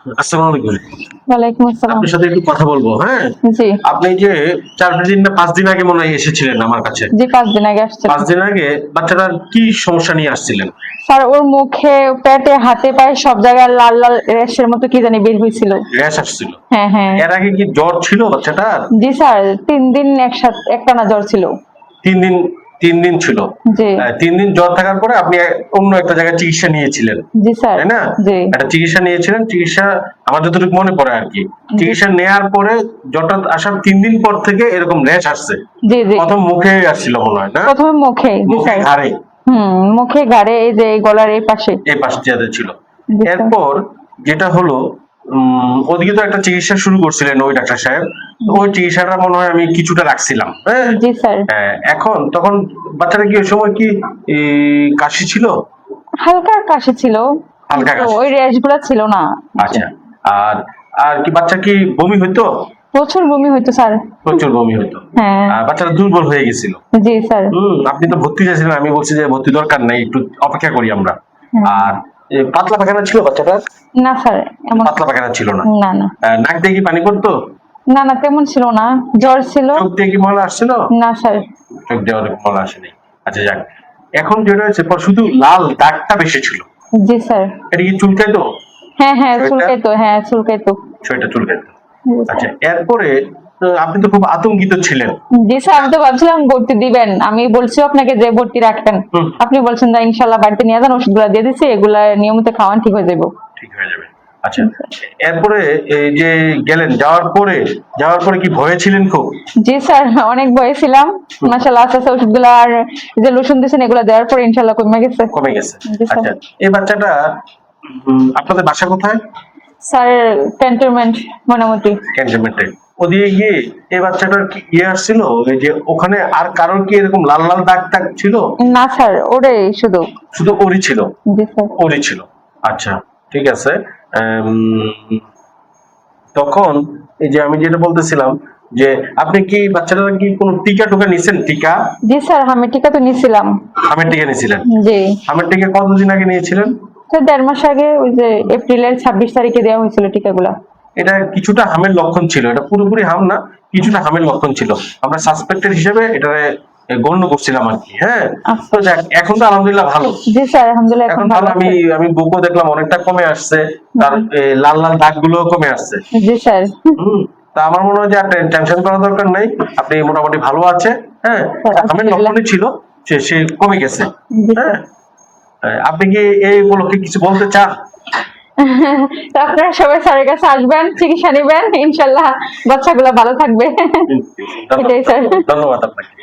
আসসালামু আলাইকুম। ওয়ালাইকুম আসসালাম। আপনার সাথে একটু কথা বলবো, হ্যাঁ? জি আপনি যে ৪ দিন না ৫ দিন আগে মনে হয় এসেছিলেন আমার কাছে। জি ৫ দিন আগে আসছিল। ৫ দিন আগে বাচ্চাটার কি সমস্যা নিয়ে আসছিলেন? স্যার ওর মুখে পেটে হাতে পায়ে সব জায়গায় লাল লাল র্যাশের মতো কি জানি বের হয়েছিল। র‍্যাশ আসছিল। হ্যাঁ হ্যাঁ এর আগে কি জ্বর ছিল বাচ্চাটার? জি স্যার ৩ দিন একসাথে একটানা জ্বর ছিল। ৩ দিন ৩ দিন ছিল। জি ৩ দিন জ্বর থাকার পরে আপনি অন্য একটা জায়গায় চিকিৎসা নিয়েছিলেন। জি স্যার তাই না? জি একটা চিকিৎসা নিয়েছিলেন। চিকিৎসা আমার যতটুকু মনে পড়ে আরকি। চিকিৎসা নেয়ার পরে জ্বরটা আসার ৩ দিন পর থেকে এরকম র‍্যাশ আসছে। জি জি ১ম মুখে আসছিল মনে হয়, না? প্রথমে মুখে জি মুখে, স্যার ঘাড়ে। মুখে ঘাড়ে এই যে গলার এই পাশে। এই পাশটাতে ছিল। জি স্যার এরপর যেটা হলো ওদিকে তো একটা চিকিৎসা শুরু করছিলেন ওই ডাক্তার সাহেব। তো ওই চিকিৎসাটা মনে হয় আমি কিছুটা রাখছিলাম। হ্যাঁ? জি স্যার এখন তখন বাচ্চাটা কি ওই সময় কি কাশি ছিল? হালকা কাশি ছিল হালকা কিন্তু কাশি। ওই র্যাশ গুলা ছিল না। আচ্ছা। আর আর কি বাচ্চা কি বমি হইতো? প্রচুর বমি হইতো স্যার। প্রচুর বমি হইতো। হ্যাঁ বাচ্চাটা দুর্বল হয়ে গেছিল। জি স্যার আপনি তো ভর্তি চাইছিলেন, আমি বলছি যে ভর্তি দরকার নাই, একটু অপেক্ষা করি আমরা। আর পাতলা পায়খানা ছিল বাচ্চাটার? না স্যার এমন পাতলা পায়খানা ছিল না। না না নাক দিয়ে কি পানি পড়তো? না না তেমন ছিল না জ্বর ছিল চোখ দিয়ে কি ময়লা আসছিল? না স্যার চোখ দিয়ে অনেক ময়লা আসেনি। আচ্ছা যাক। এখন যেটা হচ্ছে শুধু লাল দাগটা বেশি ছিল। জি স্যার এটা কি চুলকাইতো? হ্যাঁ হ্যাঁ শরীরটা? চুলকাইতো হ্যাঁ চুলকাইতো শরীরটা চুলকাইতো। জি স্যার আচ্ছা এরপরে আপনি তো খুব আতঙ্কিত ছিলেন। জি স্যার আমি তো ভাবছিলাম ভর্তি দিবেন আমি বলছি আপনাকে যে ভর্তি রাখবেন হুম। আপনি বলছেন যে ইনশাল্লাহ বাড়িতে নিয়ে যান ওষুধগুলো দিয়ে দিচ্ছি এগুলা নিয়মিত খাওয়ান ঠিক হয়ে যাবো ঠিক হয়ে যাবে। আচ্ছা এরপরে এই যে গেলেন, যাওয়ার পরে কি ভয়ে ছিলেন খুব? জি স্যার অনেক ভয়ে ছিলাম মাশাআল্লাহ আস্তে আস্তে ওষুধগুলো আর এই যে লোশন দিয়েছেন এগুলো দেওয়ার পরে ইনশাল্লাহ কমে গেছে। কমে গেছে। জি স্যার আচ্ছা এই বাচ্চাটা আপনাদের বাসা কোথায়? স্যার ক্যান্টনমেন্ট মোটামুটি ক্যান্টনমেন্টে। ওদিকে গিয়ে এই বাচ্চাটার কি আসছিল এই যে ওখানে আর কারোর কি এরকম লাল লাল দাগ টাগ ছিল? না স্যার ওরে শুধু শুধু ওরই ছিল? জি স্যার ওরই ছিল। আচ্ছা ঠিক আছে। তখন এই যে আমি যেটা বলতেছিলাম যে আপনি কি বাচ্চাটার কি কোনো টিকা টোকা নিছেন? টিকা? জি স্যার আমি টিকা তো নিছিলাম। হামের টিকা নিয়েছিলেন? জি হামের টিকা কতদিন আগে নিয়েছিলেন? স্যার ১.৫ মাস আগে ওই যে এপ্রিলের ২৬ তারিখে দেওয়া হয়েছিল টিকাগুলা। এটা কিছুটা হামের লক্ষণ ছিল, এটা পুরোপুরি হাম না, কিছুটা হামের লক্ষণ ছিল। আমরা সাসপেক্টেড হিসেবে এটারে গণ্য করছিলাম আর কি। হ্যাঁ, তো যাক এখন তো আলহামদুলিল্লাহ ভালো। জি স্যার আলহামদুলিল্লাহ এখন এখন ভালো। ভালো আমি আছে। আমি বুকও দেখলাম অনেকটা কমে আসছে, তার লাল লাল দাগ গুলো কমে আসছে। জি স্যার তা আমার মনে হয় যে আর টেনশন করার দরকার নাই, আপনি মোটামুটি ভালো আছে। হ্যাঁ, হামের লক্ষণই ছিল সে কমে গেছে। জি হ্যাঁ, স্যার আপনি কি এই উপলক্ষে কিছু বলতে চান? তো আপনারা সবাই স্যারের কাছে আসবেন চিকিৎসা নেবেন ইনশাল্লাহ বাচ্চাগুলো ভালো থাকবে এটাই স্যার। ধন্যবাদ আপনাকে।